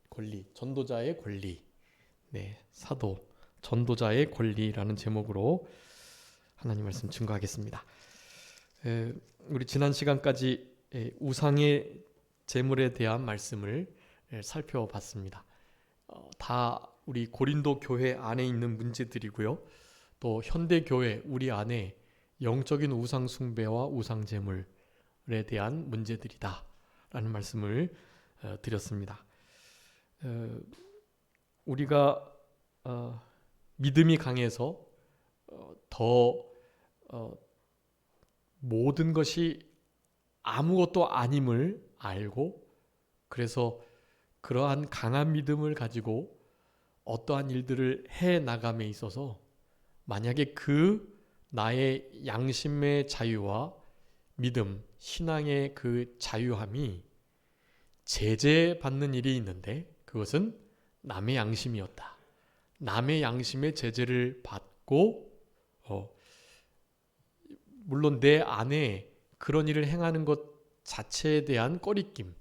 권리, 전도자의 권리, 사도, 전도자의 권리라는 제목으로 하나님 말씀 증거하겠습니다. 우리 지난 시간까지 우상의 제물에 대한 말씀을 살펴봤습니다. 다 우리 고린도 교회 안에 있는 문제들이고요. 또 현대 교회 우리 안에 영적인 우상 숭배와 우상 제물에 대한 문제들이다 라는 말씀을 드렸습니다. 우리가 믿음이 강해서 더 모든 것이 아무것도 아님을 알고, 그래서 그러한 강한 믿음을 가지고 어떠한 일들을 해 나감에 있어서 만약에 그 나의 양심의 자유와 믿음, 신앙의 그 자유함이 제재받는 일이 있는데 그것은 남의 양심이었다. 남의 양심의 제재를 받고 물론 내 안에 그런 일을 행하는 것 자체에 대한 꺼리낌,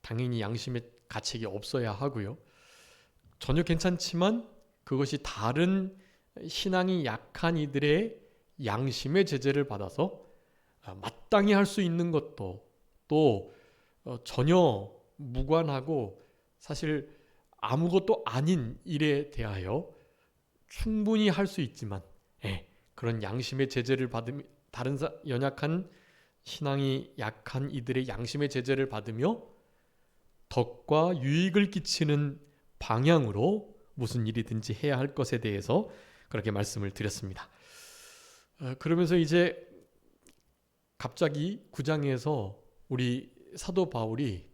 당연히 양심의 가책이 없어야 하고요. 전혀 괜찮지만 그것이 다른 신앙이 약한 이들의 양심의 제재를 받아서 마땅히 할 수 있는 것도 또 전혀 무관하고 사실 아무것도 아닌 일에 대하여 충분히 할 수 있지만 그런 양심의 제재를 받으며 다른 연약한 신앙이 약한 이들의 양심의 제재를 받으며 덕과 유익을 끼치는 방향으로 무슨 일이든지 해야 할 것에 대해서 그렇게 말씀을 드렸습니다. 그러면서 이제 갑자기 9장에서 우리 사도 바울이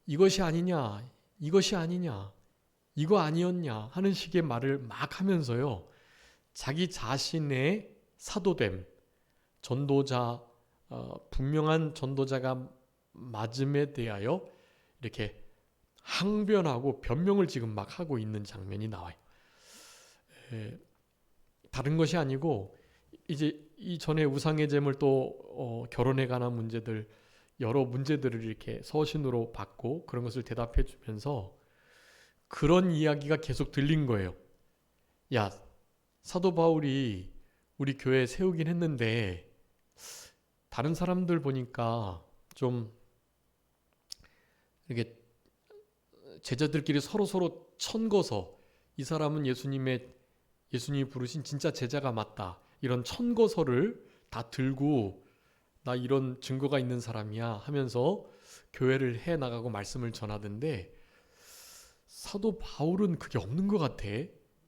이것이 아니냐, 이것이 아니냐, 이거 아니었냐 하는 식의 말을 막 하면서요, 자기 자신의 사도됨, 전도자, 분명한 전도자가 맞음에 대하여 이렇게 항변하고 변명을 지금 막 하고 있는 장면이 나와요. 다른 것이 아니고 이제 이전에 우상의 제물 또 결혼에 관한 문제들, 여러 문제들을 이렇게 서신으로 받고 그런 것을 대답해 주면서 그런 이야기가 계속 들린 거예요. 야, 사도 바울이 우리 교회 세우긴 했는데 다른 사람들 보니까 좀 이렇게 제자들끼리 서로 천거서 이 사람은 예수님이 부르신 진짜 제자가 맞다, 이런 천거서를 다 들고 나 이런 증거가 있는 사람이야 하면서 교회를 해 나가고 말씀을 전하던데 사도 바울은 그게 없는 것 같아.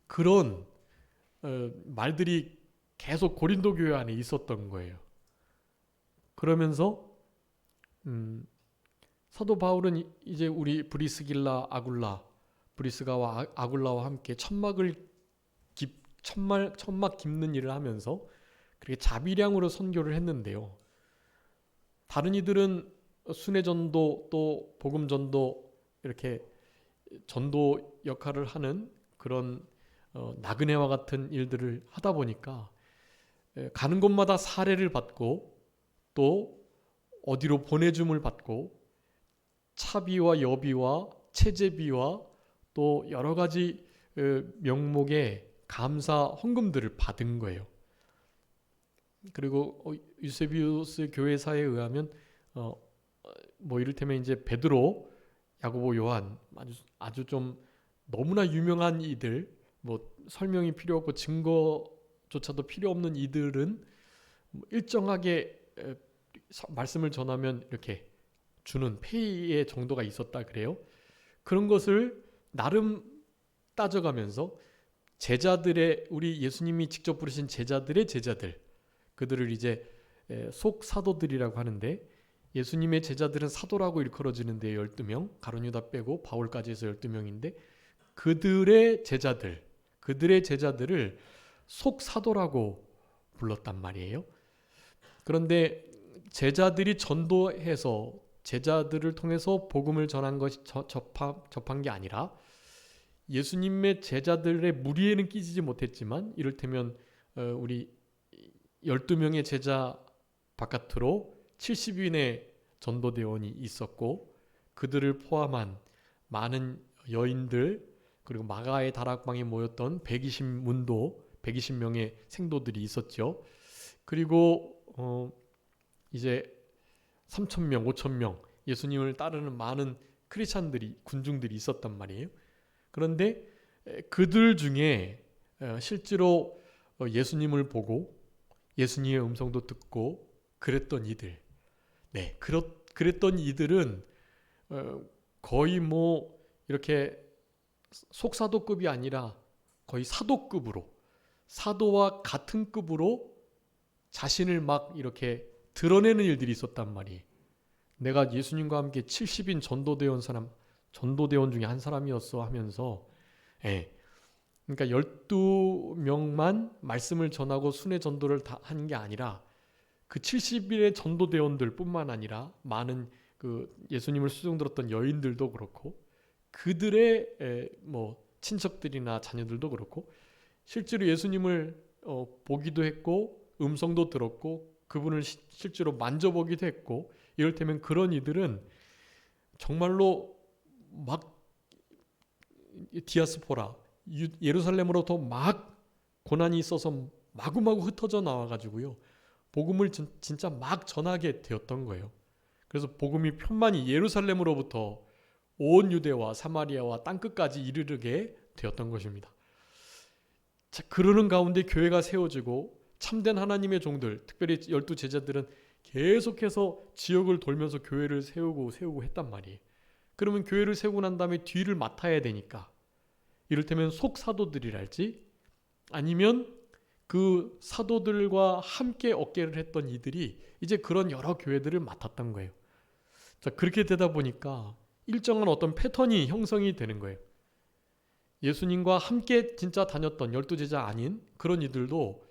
그런 말들이 계속 고린도 교회 안에 있었던 거예요. 그러면서 사도 바울은 이제 우리 브리스가와 아굴라와 함께 천막 깁는 일을 하면서 그렇게 자비량으로 선교를 했는데요. 다른 이들은 순회 전도 또 복음 전도 이렇게 전도 역할을 하는 그런 나그네와 같은 일들을 하다 보니까 가는 곳마다 사례를 받고 또 어디로 보내줌을 받고 차비와 여비와 체제비와 또 여러 가지 명목의 감사 헌금들을 받은 거예요. 그리고 유세비우스 교회사에 의하면 이를테면 이제 베드로, 야고보, 요한 아주 좀 너무나 유명한 이들, 설명이 필요 없고 증거조차도 필요 없는 이들은 일정하게 말씀을 전하면 이렇게 주는 페이의 정도가 있었다 그래요. 그런 것을 나름 따져가면서 제자들의, 우리 예수님이 직접 부르신 제자들의 제자들, 그들을 이제 속사도들이라고 하는데 예수님의 제자들은 사도라고 일컬어지는데 12명, 가룟유다 빼고 바울까지 해서 12명인데 그들의 제자들을 속사도라고 불렀단 말이에요. 그런데 제자들이 전도해서 제자들을 통해서 복음을 전한 것이 접한 게 아니라 예수님의 제자들의 무리에는 끼지지 못했지만 이를테면 우리 12명의 제자 바깥으로 70인의 전도대원이 있었고 그들을 포함한 많은 여인들 그리고 마가의 다락방에 모였던 120명의 생도들이 있었죠. 그리고 이제 3,000명, 5,000명 예수님을 따르는 많은 크리스찬들이 군중들이 있었단 말이에요. 그런데 그들 중에 실제로 예수님을 보고 예수님의 음성도 듣고 그랬던 이들, 그랬던 이들은 거의 뭐 이렇게 속사도급이 아니라 거의 사도급으로, 사도와 같은 급으로 자신을 막 이렇게 드러내는 일들이 있었단 말이에요. 내가 예수님과 함께 70인 전도대원 중에 한 사람이었어 하면서, 그러니까 12명만 말씀을 전하고 순회 전도를 다 한 게 아니라 그 70일의 전도대원들 뿐만 아니라 많은 그 예수님을 수종들었던 여인들도 그렇고 그들의 뭐 친척들이나 자녀들도 그렇고 실제로 예수님을 보기도 했고 음성도 들었고 그분을 실제로 만져보기도 했고 이를테면 그런 이들은 정말로 막 디아스포라 예루살렘으로부터 막 고난이 있어서 마구마구 흩어져 나와가지고요 복음을 진짜 막 전하게 되었던 거예요. 그래서 복음이 편만히 예루살렘으로부터 온 유대와 사마리아와 땅끝까지 이르르게 되었던 것입니다. 자, 그러는 가운데 교회가 세워지고 참된 하나님의 종들, 특별히 12 제자들은 계속해서 지역을 돌면서 교회를 세우고 했단 말이에요. 그러면 교회를 세우고 난 다음에 뒤를 맡아야 되니까 이를테면 속사도들이랄지 아니면 그 사도들과 함께 어깨를 했던 이들이 이제 그런 여러 교회들을 맡았던 거예요. 자, 그렇게 되다 보니까 일정한 어떤 패턴이 형성이 되는 거예요. 예수님과 함께 진짜 다녔던 12제자 아닌 그런 이들도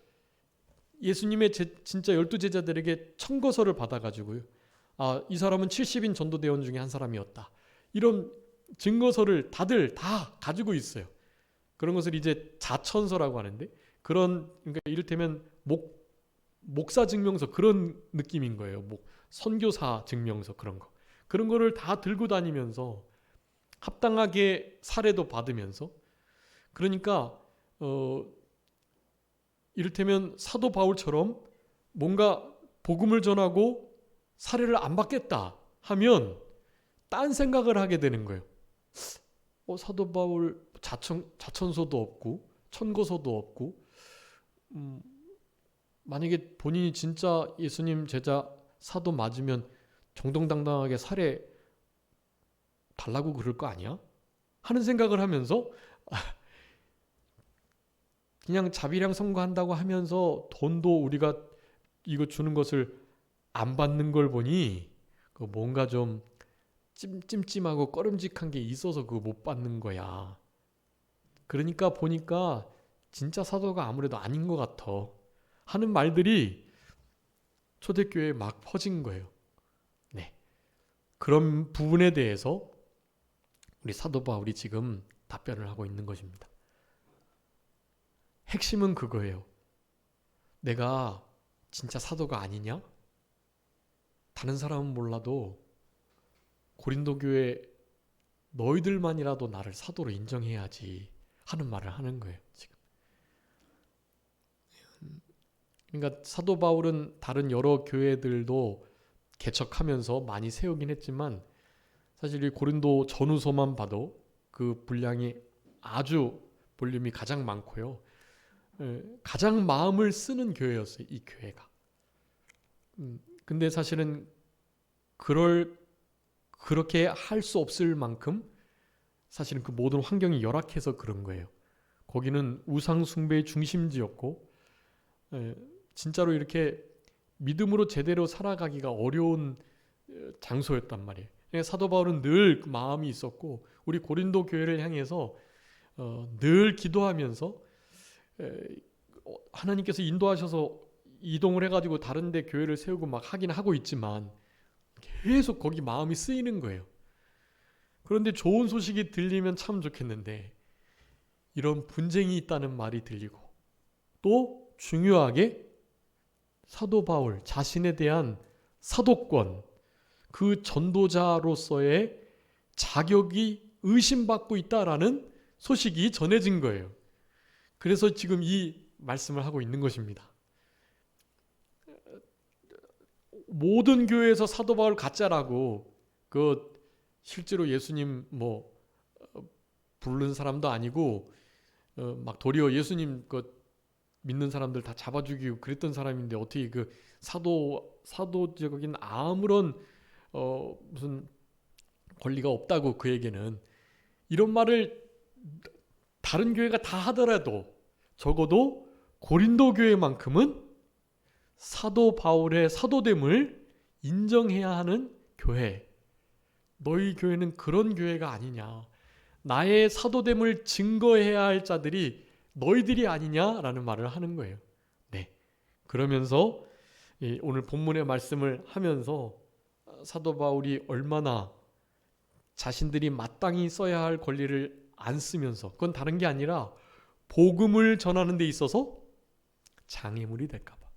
예수님의 진짜 12제자들에게 청거서를 받아가지고요. 이 사람은 70인 전도대원 중에 한 사람이었다. 이런 증거서를 다들 다 가지고 있어요. 그런 것을 이제 자천서라고 하는데 그러니까 이를테면 목사 증명서 그런 느낌인 거예요. 선교사 증명서 그런 거. 그런 거를 다 들고 다니면서 합당하게 사례도 받으면서 그러니까 이를테면 사도 바울처럼 뭔가 복음을 전하고 사례를 안 받겠다 하면 딴 생각을 하게 되는 거예요. 사도 바울 자천서도 없고 천거서도 없고 만약에 본인이 진짜 예수님 제자 사도 맞으면 정정당당하게 사례 달라고 그럴 거 아니야? 하는 생각을 하면서 그냥 자비량 선거한다고 하면서 돈도 우리가 이거 주는 것을 안 받는 걸 보니 뭔가 좀 찜찜하고 꺼름직한 게 있어서 그거 못 받는 거야. 그러니까 보니까 진짜 사도가 아무래도 아닌 것 같아 하는 말들이 초대교회에 막 퍼진 거예요. 네, 그런 부분에 대해서 우리 사도 바울이 지금 답변을 하고 있는 것입니다. 핵심은 그거예요. 내가 진짜 사도가 아니냐? 다른 사람은 몰라도 고린도 교회 너희들만이라도 나를 사도로 인정해야지 하는 말을 하는 거예요. 지금. 그러니까 사도 바울은 다른 여러 교회들도 개척하면서 많이 세우긴 했지만 사실 이 고린도 전후서만 봐도 그 분량이 아주 볼륨이 가장 많고요. 가장 마음을 쓰는 교회였어요. 이 교회가. 근데 사실은 그렇게 할 수 없을 만큼 사실은 그 모든 환경이 열악해서 그런 거예요. 거기는 우상 숭배의 중심지였고 진짜로 이렇게 믿음으로 제대로 살아가기가 어려운 장소였단 말이에요. 사도 바울은 늘 마음이 있었고 우리 고린도 교회를 향해서 늘 기도하면서 하나님께서 인도하셔서 이동을 해가지고 다른 데 교회를 세우고 막 하긴 하고 있지만 계속 거기 마음이 쓰이는 거예요. 그런데 좋은 소식이 들리면 참 좋겠는데 이런 분쟁이 있다는 말이 들리고 또 중요하게 사도 바울 자신에 대한 사도권 그 전도자로서의 자격이 의심받고 있다라는 소식이 전해진 거예요. 그래서 지금 이 말씀을 하고 있는 것입니다. 모든 교회에서 사도 바울 가짜라고 실제로 예수님 부른 사람도 아니고 막 도리어 예수님 믿는 사람들 다 잡아 죽이고 그랬던 사람인데 어떻게 사도적인 아무런 무슨 권리가 없다고 그에게는 이런 말을 다른 교회가 다 하더라도 적어도 고린도 교회만큼은 사도 바울의 사도됨을 인정해야 하는 교회. 너희 교회는 그런 교회가 아니냐. 나의 사도됨을 증거해야 할 자들이 너희들이 아니냐라는 말을 하는 거예요. 네. 그러면서 오늘 본문의 말씀을 하면서 사도 바울이 얼마나 자신들이 마땅히 써야 할 권리를 안 쓰면서, 그건 다른 게 아니라 복음을 전하는 데 있어서 장애물이 될까 봐.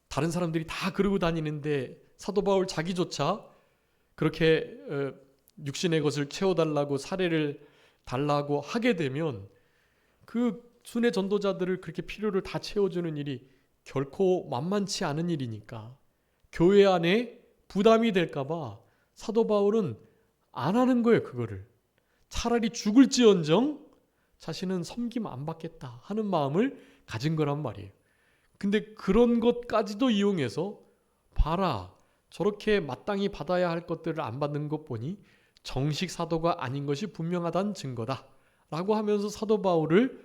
다른 사람들이 다 그러고 다니는데 사도 바울 자기조차 그렇게 육신의 것을 채워달라고 사례를 달라고 하게 되면 그 순회 전도자들을 그렇게 필요를 다 채워주는 일이 결코 만만치 않은 일이니까 교회 안에 부담이 될까 봐 사도 바울은 안 하는 거예요. 그거를 차라리 죽을지언정 자신은 섬김 안 받겠다 하는 마음을 가진 거란 말이에요. 근데 그런 것까지도 이용해서 봐라, 저렇게 마땅히 받아야 할 것들을 안 받는 것 보니 정식 사도가 아닌 것이 분명하다는 증거다 라고 하면서 사도 바울을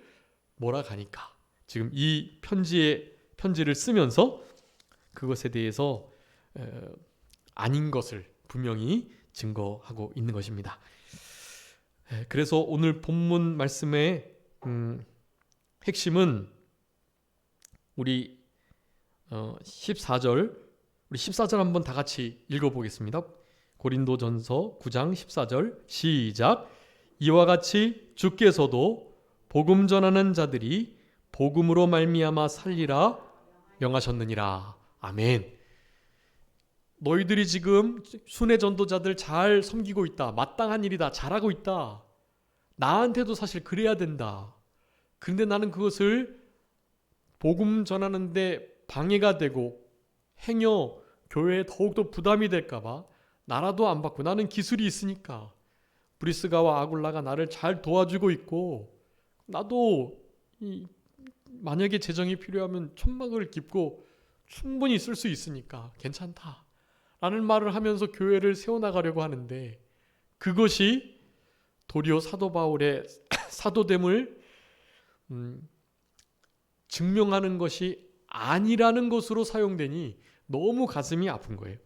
몰아가니까 지금 이 편지를 쓰면서 그것에 대해서 아닌 것을 분명히 증거하고 있는 것입니다. 그래서 오늘 본문 말씀의 핵심은 우리 14절 한번 다 같이 읽어보겠습니다. 고린도전서 9장 14절 시작. 이와 같이 주께서도 복음 전하는 자들이 복음으로 말미암아 살리라 명하셨느니라. 아멘. 너희들이 지금 순회 전도자들 잘 섬기고 있다. 마땅한 일이다. 잘하고 있다. 나한테도 사실 그래야 된다. 그런데 나는 그것을 복음 전하는데 방해가 되고 행여 교회에 더욱더 부담이 될까 봐 나라도 안 받고, 나는 기술이 있으니까 브리스가와 아굴라가 나를 잘 도와주고 있고 나도 만약에 재정이 필요하면 천막을 깁고 충분히 쓸 수 있으니까 괜찮다 라는 말을 하면서 교회를 세워나가려고 하는데, 그것이 도리어 사도 바울의 사도됨을 증명하는 것이 아니라는 것으로 사용되니 너무 가슴이 아픈 거예요.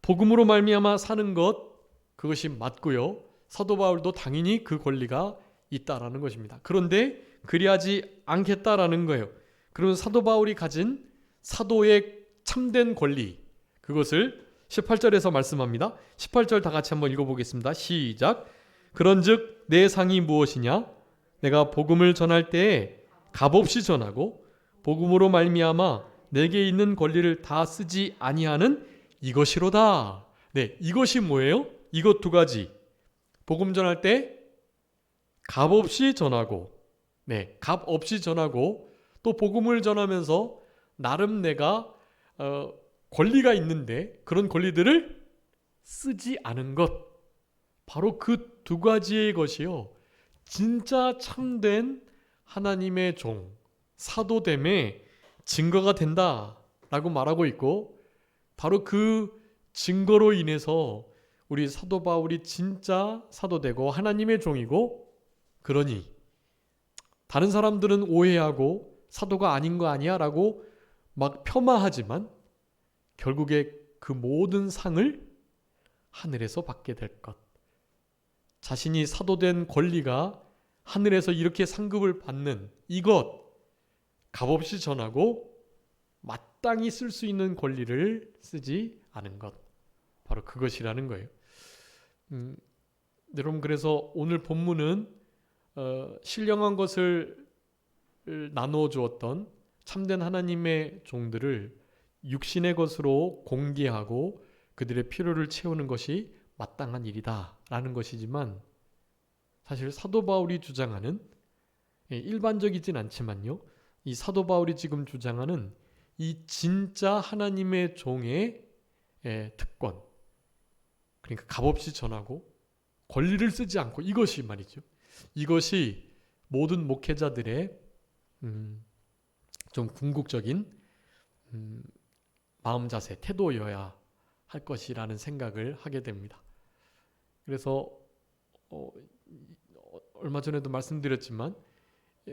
복음으로 말미암아 사는 것, 그것이 맞고요. 사도 바울도 당연히 그 권리가 있다라는 것입니다. 그런데 그리하지 않겠다라는 거예요. 그러면 사도 바울이 가진 사도의 참된 권리, 그것을 18절에서 말씀합니다. 18절 다 같이 한번 읽어보겠습니다. 시작. 그런즉 내 상이 무엇이냐? 내가 복음을 전할 때에 값없이 전하고 복음으로 말미암아 내게 있는 권리를 다 쓰지 아니하는 이것이로다. 네, 이것이 뭐예요? 이것 두 가지. 복음 전할 때 값없이 전하고, 네, 값없이 전하고, 또 복음을 전하면서 나름 내가 권리가 있는데 그런 권리들을 쓰지 않은 것. 바로 그 두 가지의 것이요, 진짜 참된 하나님의 종, 사도됨의 증거가 된다라고 말하고 있고, 바로 그 증거로 인해서 우리 사도 바울이 진짜 사도되고 하나님의 종이고, 그러니 다른 사람들은 오해하고 사도가 아닌 거 아니야 라고 막 폄하하지만 결국에 그 모든 상을 하늘에서 받게 될 것, 자신이 사도된 권리가 하늘에서 이렇게 상급을 받는 이것, 값없이 전하고 마땅히 쓸 수 있는 권리를 쓰지 않은 것, 바로 그것이라는 거예요. 여러분, 그래서 오늘 본문은 신령한 것을 나누어 주었던 참된 하나님의 종들을 육신의 것으로 공개하고 그들의 필요를 채우는 것이 마땅한 일이다 라는 것이지만 사실 사도 바울이 주장하는 일반적이진 않지만요. 이 사도 바울이 지금 주장하는 이 진짜 하나님의 종의 특권, 그러니까 값없이 전하고 권리를 쓰지 않고 이것이 말이죠. 이것이 모든 목회자들의 좀 궁극적인 마음 자세, 태도여야 할 것이라는 생각을 하게 됩니다. 그래서 얼마 전에도 말씀드렸지만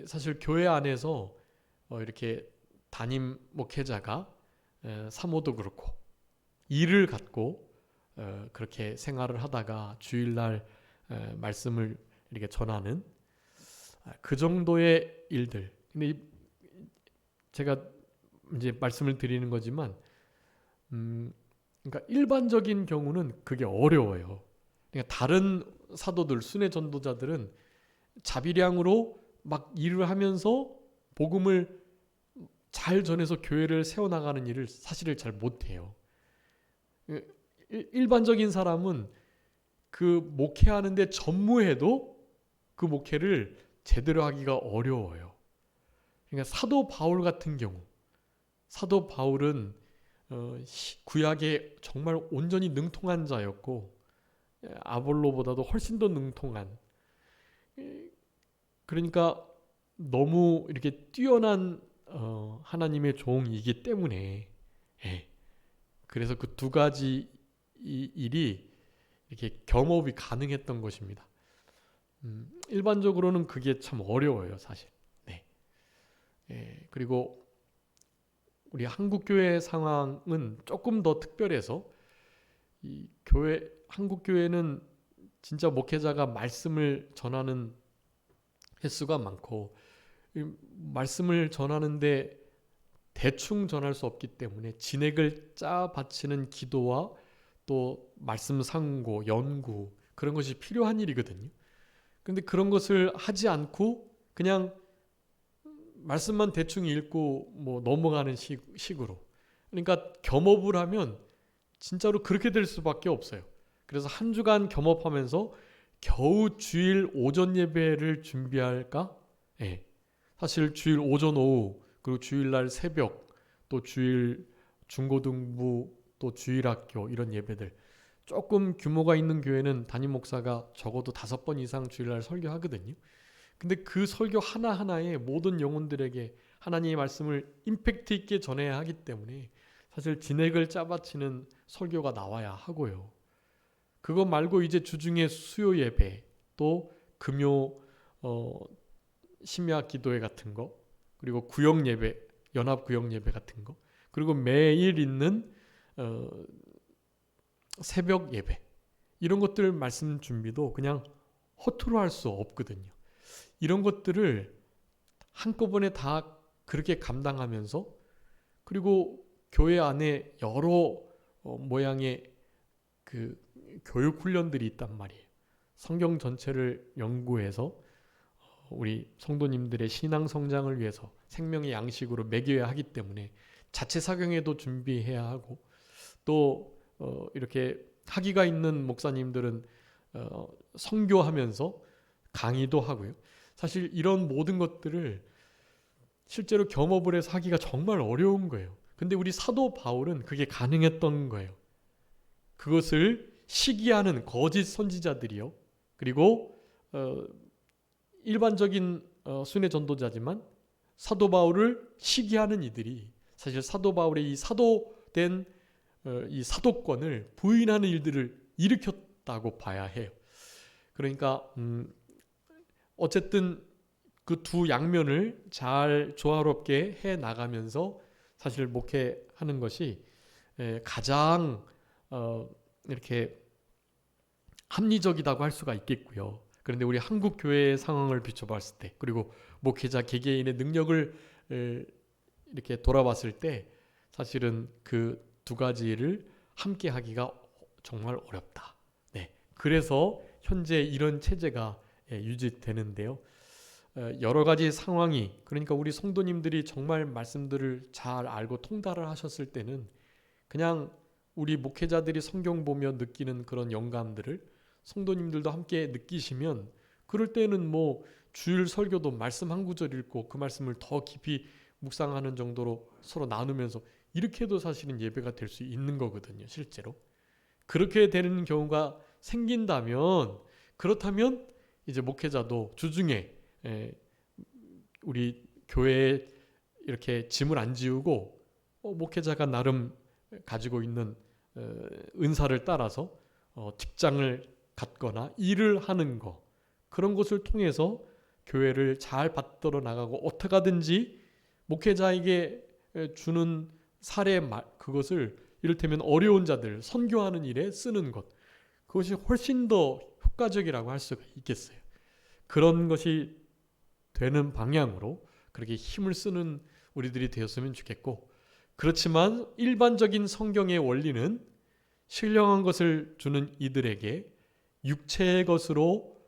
사실 교회 안에서 이렇게 담임 목회자가 사모도 그렇고 일을 갖고 그렇게 생활을 하다가 주일날 말씀을 이렇게 전하는 그 정도의 일들. 근데 제가 이제 말씀을 드리는 거지만, 그러니까 일반적인 경우는 그게 어려워요. 그러니까 다른 사도들, 순회 전도자들은 자비량으로 막 일을 하면서 복음을 잘 전해서 교회를 세워나가는 일을 사실을 잘 못해요. 일반적인 사람은 그 목회하는데 전무해도 그 목회를 제대로 하기가 어려워요. 그러니까 사도 바울 같은 경우, 사도 바울은 구약에 정말 온전히 능통한 자였고 아볼로보다도 훨씬 더 능통한, 그러니까 너무 이렇게 뛰어난 하나님의 종이기 때문에 그래서 그 두 가지 일이 이렇게 겸업이 가능했던 것입니다. 일반적으로는 그게 참 어려워요, 사실. 그리고 우리 한국 교회 상황은 조금 더 특별해서 이 교회, 한국 교회는 진짜 목회자가 말씀을 전하는 횟수가 많고 말씀을 전하는데 대충 전할 수 없기 때문에 진액을 짜 바치는 기도와 또 말씀 상고, 연구 그런 것이 필요한 일이거든요. 그런데 그런 것을 하지 않고 그냥 말씀만 대충 읽고 뭐 넘어가는 식으로, 그러니까 겸업을 하면 진짜로 그렇게 될 수밖에 없어요. 그래서 한 주간 겸업하면서 겨우 주일 오전 예배를 준비할까? 사실 주일 오전 오후 그리고 주일날 새벽 또 주일 중고등부 또 주일학교 이런 예배들, 조금 규모가 있는 교회는 담임 목사가 적어도 5번 이상 주일날 설교하거든요. 근데 그 설교 하나하나에 모든 영혼들에게 하나님의 말씀을 임팩트 있게 전해야 하기 때문에 사실 진액을 짜바치는 설교가 나와야 하고요. 그거 말고 이제 주중에 수요 예배, 또 금요 심야 기도회 같은 거, 그리고 구역 예배, 연합 구역 예배 같은 거, 그리고 매일 있는 새벽 예배, 이런 것들 말씀 준비도 그냥 허투루 할 수 없거든요. 이런 것들을 한꺼번에 다 그렇게 감당하면서, 그리고 교회 안에 여러 모양의 그 교육 훈련들이 있단 말이에요. 성경 전체를 연구해서 우리 성도님들의 신앙 성장을 위해서 생명의 양식으로 먹여야 하기 때문에 자체 사경에도 준비해야 하고, 또 이렇게 학위가 있는 목사님들은 선교하면서 강의도 하고요. 사실 이런 모든 것들을 실제로 겸업을 해서 하기가 정말 어려운 거예요. 근데 우리 사도 바울은 그게 가능했던 거예요. 그것을 시기하는 거짓 선지자들이요, 그리고 일반적인 순회 전도자지만 사도 바울을 시기하는 이들이 사실 사도 바울의 이 사도된 이 사도권을 부인하는 일들을 일으켰다고 봐야 해요. 그러니까 어쨌든 그 두 양면을 잘 조화롭게 해 나가면서 사실 목회하는 것이 가장 이렇게 합리적이라고 할 수가 있겠고요. 그런데 우리 한국 교회의 상황을 비춰봤을 때, 그리고 목회자 개개인의 능력을 이렇게 돌아봤을 때 사실은 그 두 가지를 함께 하기가 정말 어렵다. 그래서 현재 이런 체제가 유지되는데요. 여러 가지 상황이, 그러니까 우리 성도님들이 정말 말씀들을 잘 알고 통달을 하셨을 때는 그냥 우리 목회자들이 성경 보며 느끼는 그런 영감들을 성도님들도 함께 느끼시면 그럴 때는 뭐 주일 설교도 말씀 한 구절 읽고 그 말씀을 더 깊이 묵상하는 정도로 서로 나누면서 이렇게 해도 사실은 예배가 될 수 있는 거거든요. 실제로. 그렇게 되는 경우가 생긴다면 그렇다면 이제 목회자도 주중에 우리 교회에 이렇게 짐을 안 지우고 목회자가 나름 가지고 있는 은사를 따라서 직장을 갖거나 일을 하는 거 그런 것을 통해서 교회를 잘 받들어 나가고 어떻게 하든지 목회자에게 주는 사례 그것을 이를테면 어려운 자들 선교하는 일에 쓰는 것 그것이 훨씬 더 효과적이라고 할 수가 있겠어요. 그런 것이 되는 방향으로 그렇게 힘을 쓰는 우리들이 되었으면 좋겠고 그렇지만 일반적인 성경의 원리는 신령한 것을 주는 이들에게 육체의 것으로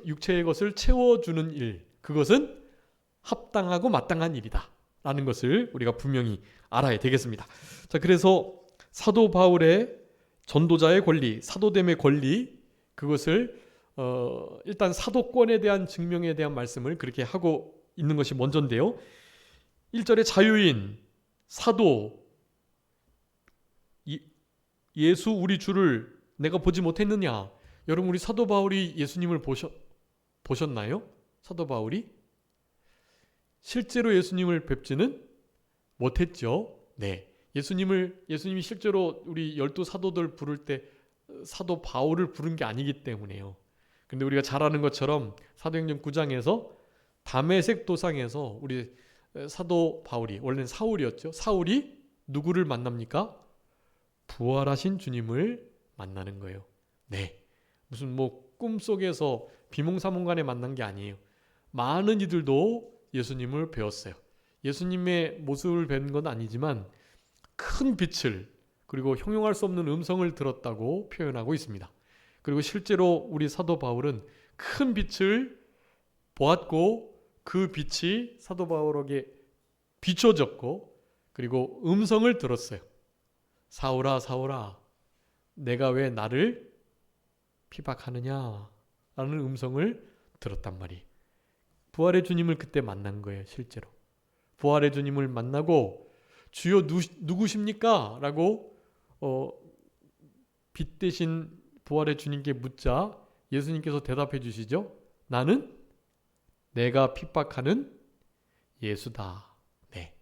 육체의 것을 채워주는 일 그것은 합당하고 마땅한 일이다 라는 것을 우리가 분명히 알아야 되겠습니다. 자, 그래서 사도 바울의 전도자의 권리, 사도됨의 권리 그것을 일단 사도권에 대한 증명에 대한 말씀을 그렇게 하고 있는 것이 먼저인데요. 1절에 자유인, 사도, 예수 우리 주를 내가 보지 못했느냐. 여러분 우리 사도 바울이 예수님을 보셨나요? 사도 바울이? 실제로 예수님을 뵙지는 못했죠. 네. 예수님이 실제로 우리 12사도들 부를 때 사도 바울을 부른 게 아니기 때문에요. 근데 우리가 잘 아는 것처럼 사도행전 9장에서 다메섹 도상에서 우리 사도 바울이 원래는 사울이었죠. 사울이 누구를 만납니까? 부활하신 주님을 만나는 거예요. 네. 무슨 뭐 꿈속에서 비몽사몽간에 만난 게 아니에요. 많은 이들도 예수님을 배웠어요. 예수님의 모습을 뵌 건 아니지만 큰 빛을 그리고 형용할 수 없는 음성을 들었다고 표현하고 있습니다. 그리고 실제로 우리 사도 바울은 큰 빛을 보았고 그 빛이 사도 바울에게 비춰졌고 그리고 음성을 들었어요. 사울아 사울아 내가 왜 나를 피박하느냐 라는 음성을 들었단 말이에요. 부활의 주님을 그때 만난 거예요. 실제로 부활의 주님을 만나고 주여 누구십니까? 라고 빛 대신 부활의 주님께 묻자 예수님께서 대답해 주시죠. 나는 내가 핍박하는 예수다. 네.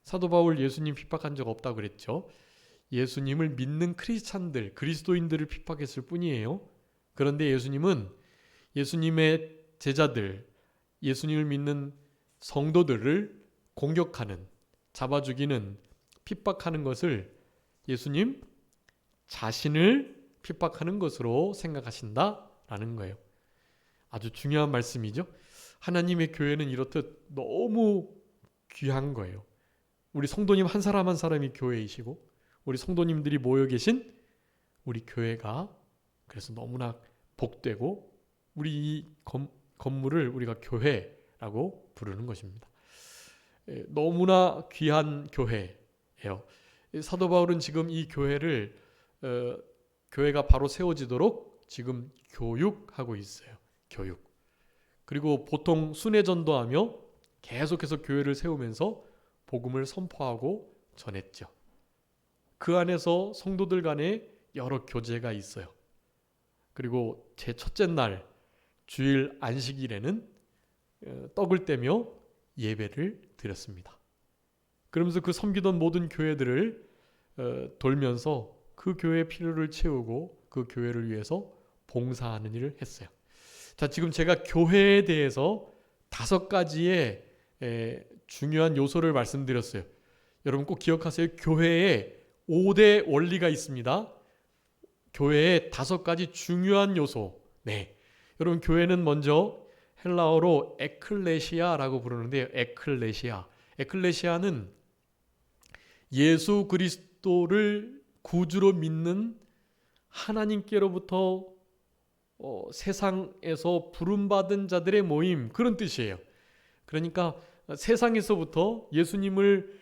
사도 바울 예수님 핍박한 적 없다고 그랬죠. 예수님을 믿는 크리스찬들, 그리스도인들을 핍박했을 뿐이에요. 그런데 예수님은 예수님의 제자들, 예수님을 믿는 성도들을 공격하는, 잡아 죽이는, 핍박하는 것을 예수님 자신을 핍박하는 것으로 생각하신다라는 거예요. 아주 중요한 말씀이죠. 하나님의 교회는 이렇듯 너무 귀한 거예요. 우리 성도님 한 사람 한 사람이 교회이시고 우리 성도님들이 모여 계신 우리 교회가 그래서 너무나 복되고 우리 이 건물을 우리가 교회라고 부르는 것입니다. 너무나 귀한 교회예요. 사도 바울은 지금 이 교회를 교회가 바로 세워지도록 지금 교육하고 있어요. 교육. 그리고 보통 순회전도하며 계속해서 교회를 세우면서 복음을 선포하고 전했죠. 그 안에서 성도들 간에 여러 교제가 있어요. 그리고 제 첫째 날 주일 안식일에는 떡을 떼며 예배를 드렸습니다. 그러면서 그 섬기던 모든 교회들을 돌면서 그 교회의 필요를 채우고 그 교회를 위해서 봉사하는 일을 했어요. 자, 지금 제가 교회에 대해서 5가지의 중요한 요소를 말씀드렸어요. 여러분 꼭 기억하세요. 교회에 5대 원리가 있습니다. 교회에 5가지 중요한 요소. 네. 여러분 교회는 먼저 헬라어로 에클레시아라고 부르는데요. 에클레시아. 에클레시아는 예수 그리스도를 구주로 믿는 하나님께로부터 세상에서 부름받은 자들의 모임 그런 뜻이에요. 그러니까 세상에서부터 예수님을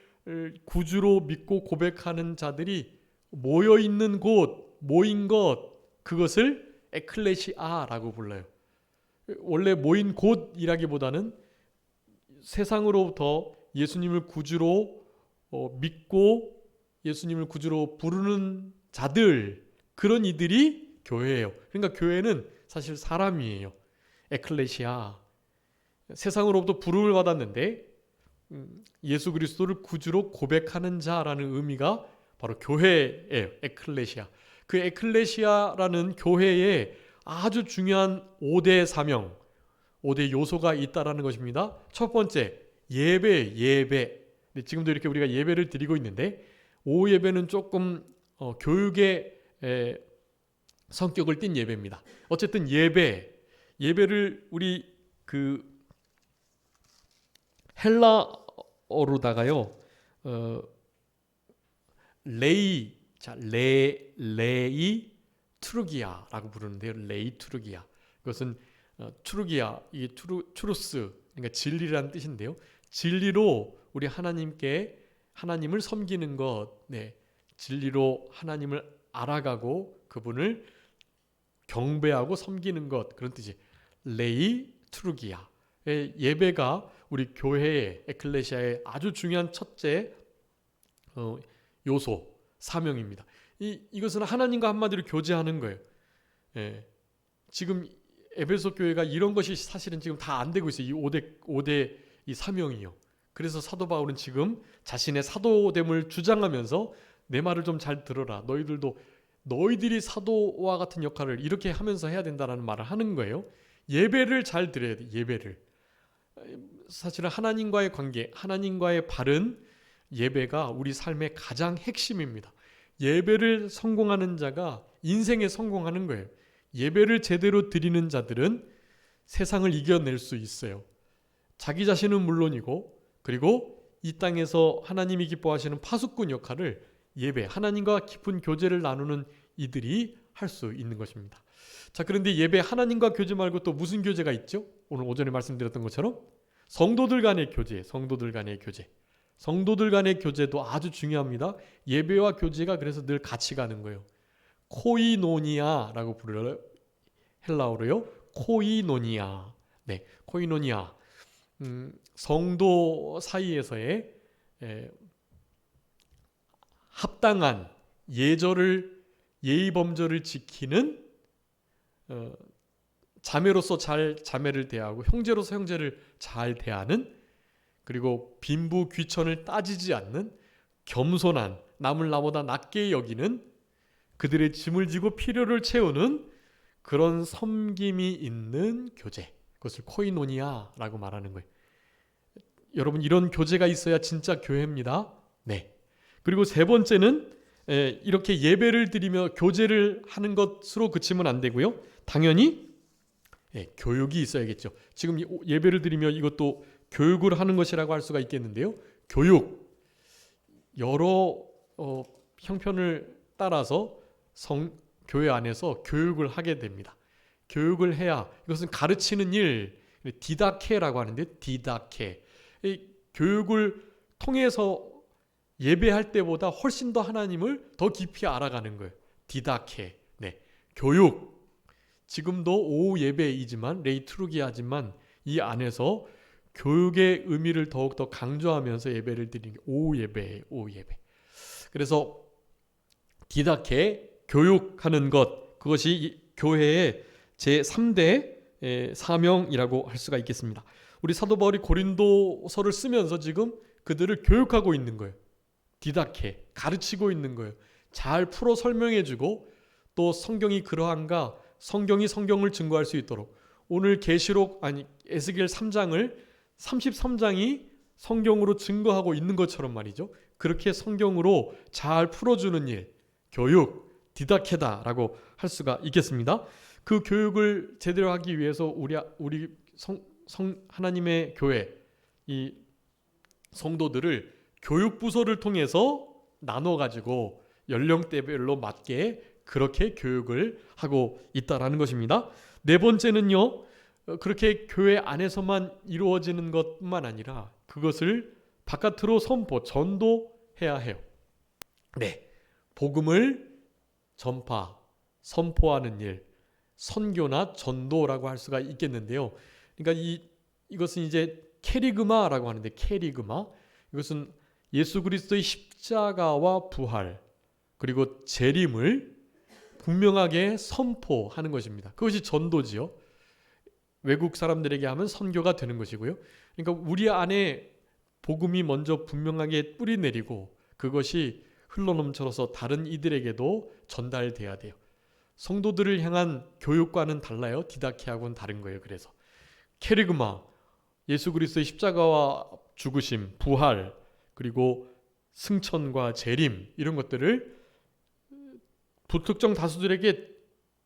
구주로 믿고 고백하는 자들이 모여있는 곳 모인 것, 그것을 에클레시아라고 불러요. 원래 모인 곳이라기보다는 세상으로부터 예수님을 구주로 믿고 예수님을 구주로 부르는 자들, 그런 이들이 교회예요. 그러니까 교회는 사실 사람이에요. 에클레시아. 세상으로부터 부름을 받았는데 예수 그리스도를 구주로 고백하는 자라는 의미가 바로 교회예요. 에클레시아. 그 에클레시아라는 교회에 아주 중요한 5대 사명, 5대 요소가 있다라는 것입니다. 첫 번째, 예배. 지금도 이렇게 우리가 예배를 드리고 있는데 오예배는 조금 교육의 성격을 띤 예배입니다. 어쨌든 예배를 우리 그 헬라어로다가요 레이 트루기아라고 부르는데요. 레이 트루기아. 그것은 트루기아, 이 트루스, 그러니까 진리라는 뜻인데요. 진리로 우리 하나님을 섬기는 것, 진리로 하나님을 알아가고 그분을 경배하고 섬기는 것, 그런 뜻이 레이 트루기아. 예배가 우리 교회의 에클레시아의 아주 중요한 첫째 요소, 사명입니다. 이것은 하나님과 한마디로 교제하는 거예요. 지금 에베소 교회가 이런 것이 사실은 지금 다 안 되고 있어요. 이 5대 이 사명이요. 그래서 사도 바울은 지금 자신의 사도됨을 주장하면서 내 말을 좀 잘 들어라. 너희들이 사도와 같은 역할을 이렇게 하면서 해야 된다라는 말을 하는 거예요. 예배를 잘 드려야 돼. 예배를. 사실은 하나님과의 관계, 하나님과의 바른 예배가 우리 삶의 가장 핵심입니다. 예배를 성공하는 자가 인생에 성공하는 거예요. 예배를 제대로 드리는 자들은 세상을 이겨낼 수 있어요. 자기 자신은 물론이고, 그리고 이 땅에서 하나님이 기뻐하시는 파수꾼 역할을 하나님과 깊은 교제를 나누는 이들이 할 수 있는 것입니다. 자, 그런데 예배 하나님과 교제 말고 또 무슨 교제가 있죠? 오늘 오전에 말씀드렸던 것처럼 성도들 간의 교제. 성도들 간의 교제도 아주 중요합니다. 예배와 교제가 그래서 늘 같이 가는 거예요. 코이노니아라고 불러요. 헬라어로요. 코이노니아. 코이노니아. 성도 사이에서의 합당한 예의 범절을 지키는 자매로서 잘 자매를 대하고 형제로서 형제를 잘 대하는, 그리고 빈부 귀천을 따지지 않는 겸손한, 남을 나보다 낮게 여기는, 그들의 짐을 지고 필요를 채우는 그런 섬김이 있는 교제, 그것을 코이노니아라고 말하는 거예요. 여러분, 이런 교제가 있어야 진짜 교회입니다. 그리고 세 번째는 이렇게 예배를 드리며 교제를 하는 것으로 그치면 안 되고요. 당연히 교육이 있어야겠죠. 지금 예배를 드리며 이것도 교육을 하는 것이라고 할 수가 있겠는데요. 교육, 여러 형편을 따라서 교회 안에서 교육을 하게 됩니다. 교육을 해야, 이것은 가르치는 일, 디다케라고 하는데, 디다케. 교육을 통해서 예배할 때보다 훨씬 더 하나님을 더 깊이 알아가는 거예요. 디다케. 교육. 지금도 오후 예배이지만, 레이트루기아지만 이 안에서 교육의 의미를 더욱더 강조하면서 예배를 드리는 게 오후 예배예요. 오후 예배. 그래서 디다케, 교육하는 것, 그것이 교회의 제3대 사명이라고 할 수가 있겠습니다. 우리 사도 바울이 고린도서를 쓰면서 지금 그들을 교육하고 있는 거예요. 디다케, 가르치고 있는 거예요. 잘 풀어 설명해주고, 또 성경이 그러한가, 성경이 성경을 증거할 수 있도록, 오늘 에스겔 3장을 33장이 성경으로 증거하고 있는 것처럼 말이죠. 그렇게 성경으로 잘 풀어주는 일, 교육, 디다케다라고 할 수가 있겠습니다. 그 교육을 제대로 하기 위해서 우리 하나님의 교회, 이 성도들을 교육부서를 통해서 나눠가지고 연령대별로 맞게 그렇게 교육을 하고 있다라는 것입니다. 네 번째는요, 그렇게 교회 안에서만 이루어지는 것뿐만 아니라 그것을 바깥으로 전도해야 해요. 복음을 전파, 선포하는 일, 선교나 전도라고 할 수가 있겠는데요. 그러니까 이것은 이제 케리그마라고 하는데, 케리그마, 이것은 예수 그리스도의 십자가와 부활 그리고 재림을 분명하게 선포하는 것입니다. 그것이 전도지요. 외국 사람들에게 하면 선교가 되는 것이고요. 그러니까 우리 안에 복음이 먼저 분명하게 뿌리 내리고 그것이 흘러넘쳐서 다른 이들에게도 전달돼야 돼요. 성도들을 향한 교육과는 달라요. 디다케하고는 다른 거예요. 그래서 케리그마, 예수 그리스도의 십자가와 죽으심, 부활, 그리고 승천과 재림, 이런 것들을 불특정 다수들에게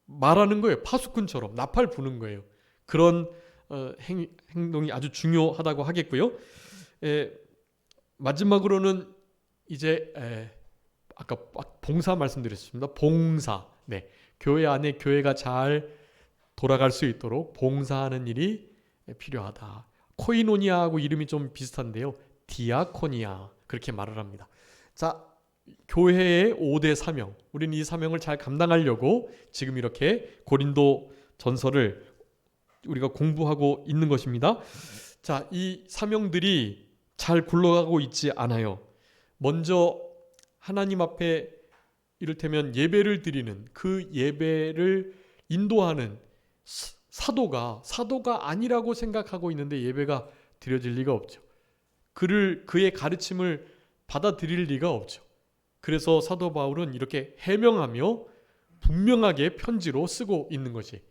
말하는 거예요. 파수꾼처럼 나팔 부는 거예요. 그런 행동이 아주 중요하다고 하겠고요. 마지막으로는 이제 아까 봉사 말씀드렸습니다. 봉사. 네. 교회 안에 교회가 잘 돌아갈 수 있도록 봉사하는 일이 필요하다. 코이노니아하고 이름이 좀 비슷한데요. 디아코니아, 그렇게 말을 합니다. 자, 교회의 5대 사명, 우리는 이 사명을 잘 감당하려고 지금 이렇게 고린도 전서를 우리가 공부하고 있는 것입니다. 자, 이 사명들이 잘 굴러가고 있지 않아요. 먼저 하나님 앞에 이를테면 예배를 드리는 그 예배를 인도하는 사도가 아니라고 생각하고 있는데 예배가 드려질 리가 없죠. 그의 가르침을 받아들일 리가 없죠. 그래서 사도 바울은 이렇게 해명하며 분명하게 편지로 쓰고 있는 것이,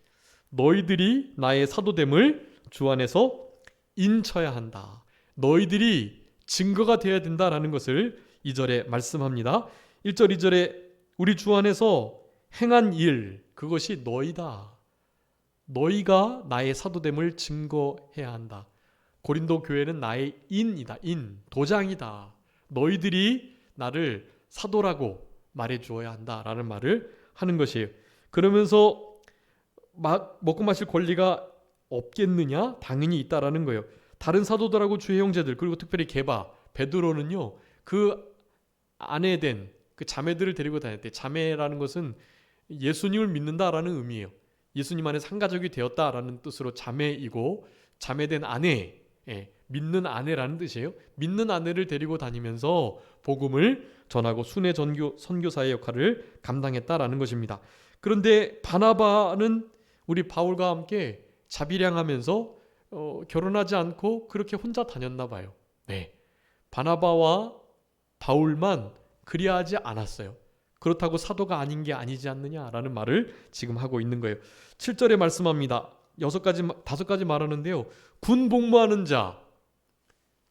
너희들이 나의 사도됨을 주 안에서 인쳐야 한다. 너희들이 증거가 되어야 된다라는 것을 2절에 말씀합니다. 1절 2절에 우리 주 안에서 행한 일, 그것이 너희다. 너희가 나의 사도됨을 증거해야 한다. 고린도 교회는 나의 인이다. 도장이다. 너희들이 나를 사도라고 말해 주어야 한다라는 말을 하는 것이에요. 그러면서 먹고 마실 권리가 없겠느냐? 당연히 있다라는 거예요. 다른 사도들하고 주의 형제들, 그리고 특별히 베드로는요, 그 아내된 그 자매들을 데리고 다닐 때, 자매라는 것은 예수님을 믿는다라는 의미예요. 예수님 안에 한 가족이 되었다라는 뜻으로 자매이고, 자매된 아내, 믿는 아내라는 뜻이에요. 믿는 아내를 데리고 다니면서 복음을 전하고 순회 선교사의 역할을 감당했다라는 것입니다. 그런데 바나바는 우리 바울과 함께 자비량하면서 결혼하지 않고 그렇게 혼자 다녔나 봐요. 네, 바나바와 바울만 그리하지 않았어요. 그렇다고 사도가 아닌 게 아니지 않느냐라는 말을 지금 하고 있는 거예요. 7절에 말씀합니다. 5가지 말하는데요. 군 복무하는 자,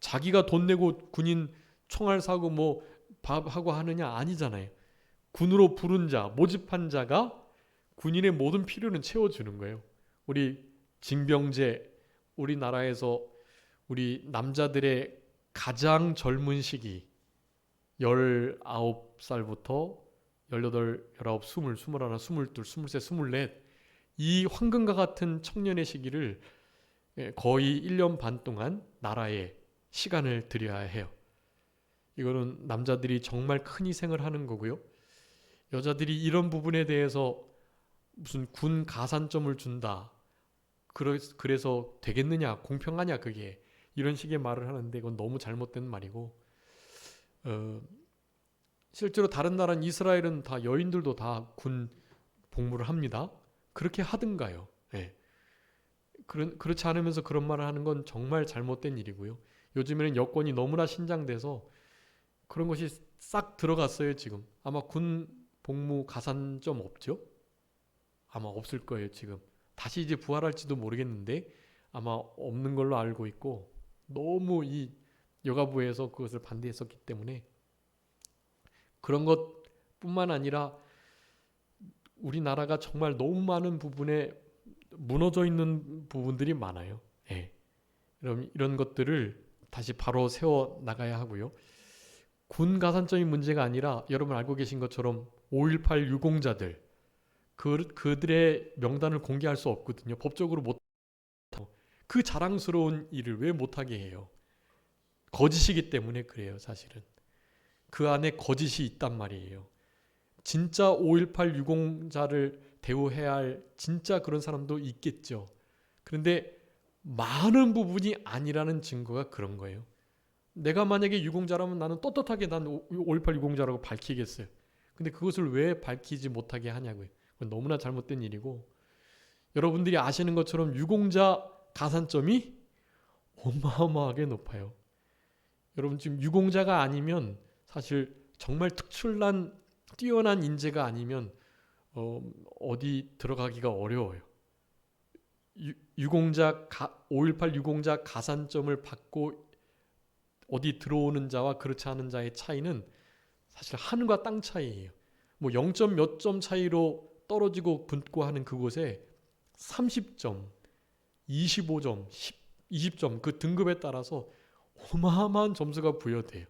자기가 돈 내고 군인 총알 사고 뭐 밥하고 하느냐? 아니잖아요. 군으로 부른 자, 모집한 자가 군인의 모든 필요는 채워주는 거예요. 우리 징병제, 우리나라에서 우리 남자들의 가장 젊은 시기 19살부터 18, 19, 20, 21, 22, 23, 24, 이 황금과 같은 청년의 시기를 거의 1년 반 동안 나라에 시간을 들여야 해요. 이거는 남자들이 정말 큰 희생을 하는 거고요. 여자들이 이런 부분에 대해서 무슨 군 가산점을 준다, 그래서 되겠느냐, 공평하냐, 그게 이런 식의 말을 하는데 이건 너무 잘못된 말이고, 실제로 다른 나라는, 이스라엘은 다 여인들도 다 군 복무를 합니다. 그렇게 하든가요. 그렇지 않으면서 그런 말을 하는 건 정말 잘못된 일이고요. 요즘에는 여권이 너무나 신장돼서 그런 것이 싹 들어갔어요. 지금 아마 군 복무 가산점 없죠? 아마 없을 거예요. 지금 다시 이제 부활할지도 모르겠는데 아마 없는 걸로 알고 있고, 너무 이 여가부에서 그것을 반대했었기 때문에 그런 것뿐만 아니라 우리나라가 정말 너무 많은 부분에 무너져 있는 부분들이 많아요. 그럼 이런 것들을 다시 바로 세워 나가야 하고요. 군 가산점이 문제가 아니라 여러분 알고 계신 것처럼 5.18 유공자들, 그들의 명단을 공개할 수 없거든요. 법적으로 못하고. 그 자랑스러운 일을 왜 못하게 해요? 거짓이기 때문에 그래요. 사실은 그 안에 거짓이 있단 말이에요. 진짜 5.18 유공자를 대우해야 할 진짜 그런 사람도 있겠죠. 그런데 많은 부분이 아니라는 증거가 그런 거예요. 내가 만약에 유공자라면 나는 떳떳하게 난 5.18 유공자라고 밝히겠어요. 근데 그것을 왜 밝히지 못하게 하냐고요. 그건 너무나 잘못된 일이고, 여러분들이 아시는 것처럼 유공자 가산점이 어마어마하게 높아요. 여러분 지금 유공자가 아니면 사실 정말 특출난 뛰어난 인재가 아니면 어디 들어가기가 어려워요. 5.18 유공자 가산점을 받고 어디 들어오는 자와 그렇지 않은 자의 차이는 사실 하늘과 땅 차이예요. 뭐 0점 몇 점 차이로 떨어지고 붙고 하는 그곳에 30점, 25점, 20점 그 등급에 따라서 어마어마한 점수가 부여돼요.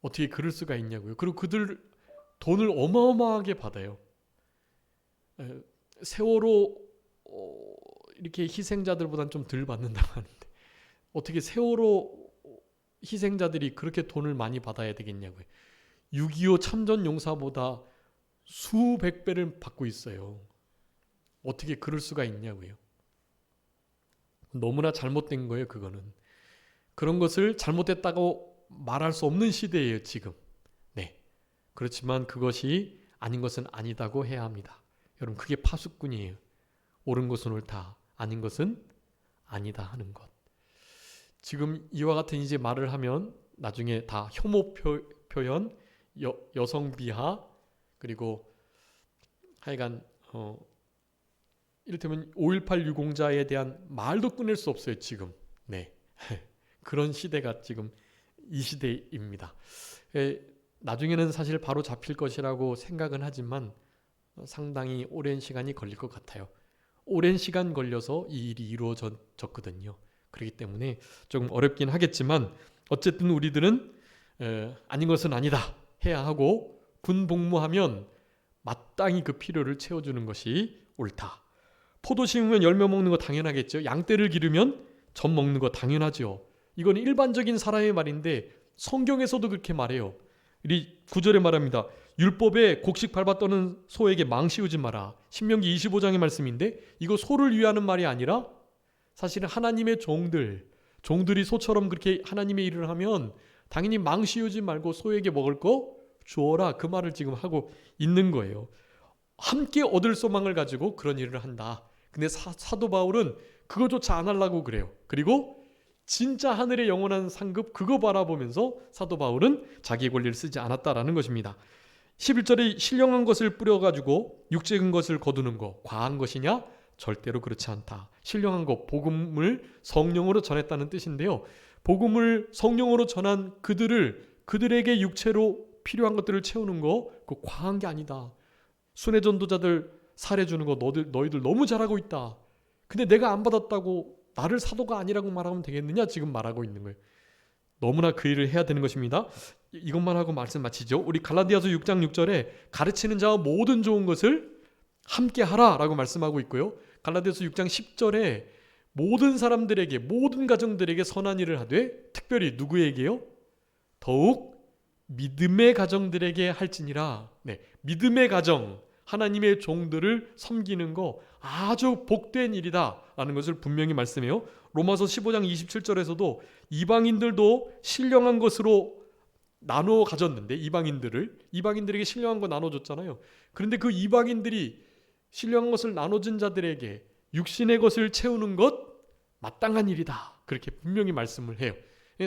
어떻게 그럴 수가 있냐고요. 그리고 그들 돈을 어마어마하게 받아요. 세월호 이렇게 희생자들보다는 좀 덜 받는다고 하는데 어떻게 세월호 희생자들이 그렇게 돈을 많이 받아야 되겠냐고요. 6.25 참전용사보다 수백 배를 받고 있어요. 어떻게 그럴 수가 있냐고요. 너무나 잘못된 거예요. 그거는. 그런 것을 잘못됐다고 말할 수 없는 시대예요. 지금. 네. 그렇지만 그것이 아닌 것은 아니다고 해야 합니다. 여러분 그게 파수꾼이에요. 옳은 것은 옳다. 아닌 것은 아니다 하는 것. 지금 이와 같은 이제 말을 하면 나중에 다 혐오 표현, 여성 비하, 그리고 하여간 이를테면 5.18 유공자에 대한 말도 꺼낼 수 없어요. 지금. 네. 그런 시대가 지금 이 시대입니다. 나중에는 사실 바로 잡힐 것이라고 생각은 하지만 상당히 오랜 시간이 걸릴 것 같아요. 오랜 시간 걸려서 이 일이 이루어졌거든요. 그렇기 때문에 조금 어렵긴 하겠지만 어쨌든 우리들은 아닌 것은 아니다 해야 하고 군 복무하면 마땅히 그 필요를 채워주는 것이 옳다. 포도 심으면 열매 먹는 거 당연하겠죠. 양떼를 기르면 젖 먹는 거 당연하죠. 이건 일반적인 사람의 말인데 성경에서도 그렇게 말해요. 이 9절에 말합니다. 율법에 곡식 밟아 떠는 소에게 망 씌우지 마라. 신명기 25장의 말씀인데 이거 소를 위하는 말이 아니라 사실은 하나님의 종들이 소처럼 그렇게 하나님의 일을 하면 당연히 망 씌우지 말고 소에게 먹을 거 주어라. 그 말을 지금 하고 있는 거예요. 함께 얻을 소망을 가지고 그런 일을 한다. 근데 사도 바울은 그거조차 안 하려고 그래요. 그리고 진짜 하늘의 영원한 상급 그거 바라보면서 사도 바울은 자기 권리를 쓰지 않았다라는 것입니다. 11절에 신령한 것을 뿌려가지고 육적인 것을 거두는 거 과한 것이냐? 절대로 그렇지 않다. 신령한 것, 복음을 성령으로 전했다는 뜻인데요. 복음을 성령으로 전한 그들에게 육체로 필요한 것들을 채우는 거 그거 과한 게 아니다. 순회 전도자들 살해주는 거 너희들 너무 잘하고 있다. 근데 내가 안 받았다고 나를 사도가 아니라고 말하면 되겠느냐? 지금 말하고 있는 거예요. 너무나 그 일을 해야 되는 것입니다. 이것만 하고 말씀 마치죠. 우리 갈라디아서 6장 6절에 가르치는 자와 모든 좋은 것을 함께 하라라고 말씀하고 있고요. 갈라디아서 6장 10절에 모든 사람들에게 모든 가정들에게 선한 일을 하되 특별히 누구에게요? 더욱 믿음의 가정들에게 할지니라. 네, 믿음의 가정 하나님의 종들을 섬기는 거 아주 복된 일이다 라는 것을 분명히 말씀해요. 로마서 15장 27절에서도 이방인들도 신령한 것으로 나누어 가졌는데 이방인들에게 신령한 거 나눠줬잖아요. 그런데 그 이방인들이 신령한 것을 나눠준 자들에게 육신의 것을 채우는 것 마땅한 일이다. 그렇게 분명히 말씀을 해요.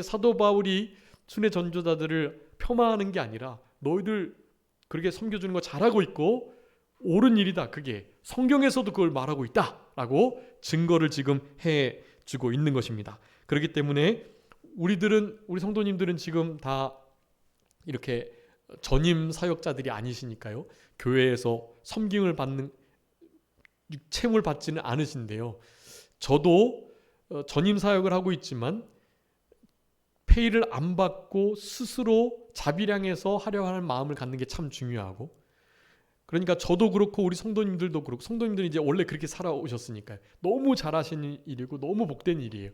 사도 바울이 순회 전도자들을 폄하하는 게 아니라 너희들 그렇게 섬겨주는 거 잘하고 있고 옳은 일이다. 그게 성경에서도 그걸 말하고 있다라고 증거를 지금 해주고 있는 것입니다. 그렇기 때문에 우리 성도님들은 지금 다 이렇게 전임 사역자들이 아니시니까요. 교회에서 섬김을 받는 채용을 받지는 않으신데요. 저도 전임 사역을 하고 있지만 페이를 안 받고 스스로 자비량해서 하려 하는 마음을 갖는 게 참 중요하고, 그러니까 저도 그렇고 우리 성도님들도 그렇고, 성도님들이 이제 원래 그렇게 살아오셨으니까요. 너무 잘하시는 일이고 너무 복된 일이에요.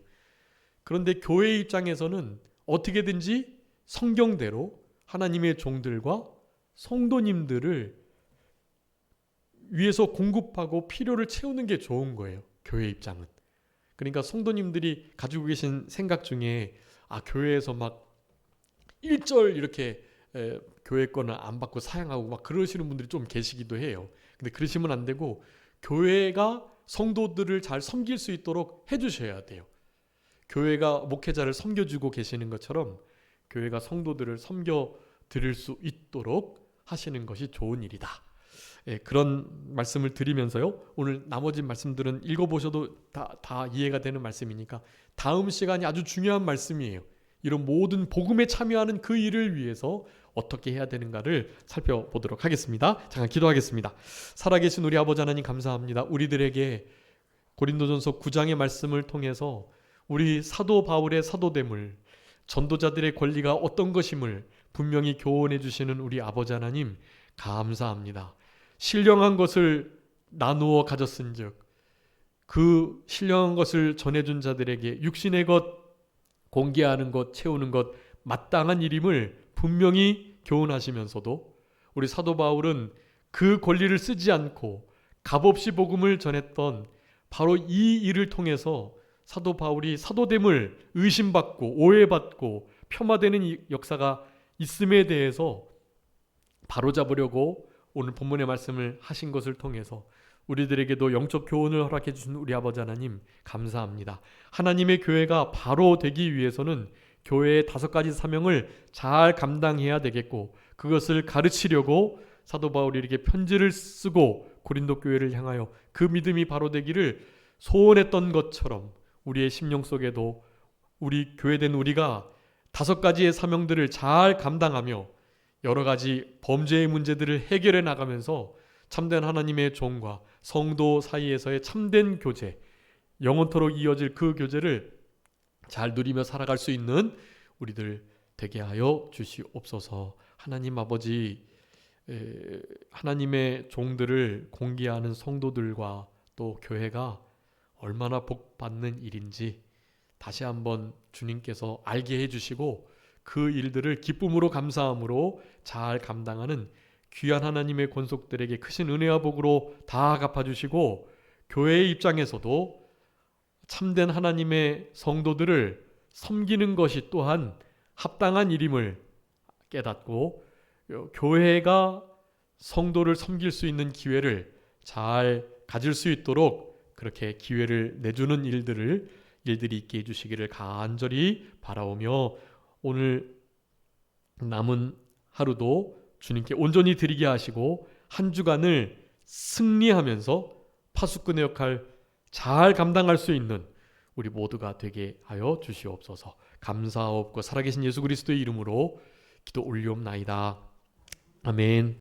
그런데 교회 입장에서는 어떻게든지 성경대로 하나님의 종들과 성도님들을 위해서 공급하고 필요를 채우는 게 좋은 거예요. 교회 입장은. 그러니까 성도님들이 가지고 계신 생각 중에 교회에서 막 1절 이렇게 교회 거는 안 받고 사양하고 막 그러시는 분들이 좀 계시기도 해요. 근데 그러시면 안 되고 교회가 성도들을 잘 섬길 수 있도록 해주셔야 돼요. 교회가 목회자를 섬겨주고 계시는 것처럼 교회가 성도들을 섬겨 드릴 수 있도록 하시는 것이 좋은 일이다. 그런 말씀을 드리면서요. 오늘 나머지 말씀들은 읽어보셔도 다 이해가 되는 말씀이니까 다음 시간이 아주 중요한 말씀이에요. 이런 모든 복음에 참여하는 그 일을 위해서 어떻게 해야 되는가를 살펴보도록 하겠습니다. 잠깐 기도하겠습니다. 살아계신 우리 아버지 하나님 감사합니다. 우리들에게 고린도전서 9장의 말씀을 통해서 우리 사도 바울의 사도됨을, 전도자들의 권리가 어떤 것임을 분명히 교훈해 주시는 우리 아버지 하나님 감사합니다. 신령한 것을 나누어 가졌은즉 그 신령한 것을 전해준 자들에게 육신의 것, 공개하는 것, 채우는 것 마땅한 일임을 분명히 교훈하시면서도 우리 사도 바울은 그 권리를 쓰지 않고 값없이 복음을 전했던 바로 이 일을 통해서 사도 바울이 사도됨을 의심받고 오해받고 폄하되는 역사가 있음에 대해서 바로잡으려고 오늘 본문의 말씀을 하신 것을 통해서 우리들에게도 영적 교훈을 허락해 주신 우리 아버지 하나님 감사합니다. 하나님의 교회가 바로 되기 위해서는 교회의 5가지 사명을 잘 감당해야 되겠고 그것을 가르치려고 사도 바울이 이렇게 편지를 쓰고 고린도 교회를 향하여 그 믿음이 바로 되기를 소원했던 것처럼 우리의 심령 속에도 우리 교회된 우리가 5가지의 사명들을 잘 감당하며 여러 가지 범죄의 문제들을 해결해 나가면서 참된 하나님의 종과 성도 사이에서의 참된 교제, 영원토록 이어질 그 교제를 잘 누리며 살아갈 수 있는 우리들 되게 하여 주시옵소서. 하나님 아버지, 하나님의 종들을 공개하는 성도들과 또 교회가 얼마나 복받는 일인지 다시 한번 주님께서 알게 해주시고 그 일들을 기쁨으로 감사함으로 잘 감당하는 귀한 하나님의 권속들에게 크신 은혜와 복으로 다 갚아주시고 교회의 입장에서도 참된 하나님의 성도들을 섬기는 것이 또한 합당한 일임을 깨닫고 교회가 성도를 섬길 수 있는 기회를 잘 가질 수 있도록 그렇게 기회를 내주는 일들이 있게 해주시기를 간절히 바라오며 오늘 남은 하루도 주님께 온전히 드리게 하시고 한 주간을 승리하면서 파수꾼의 역할 잘 감당할 수 있는 우리 모두가 되게 하여 주시옵소서. 감사하옵고 살아계신 예수 그리스도의 이름으로 기도 올리옵나이다. 아멘.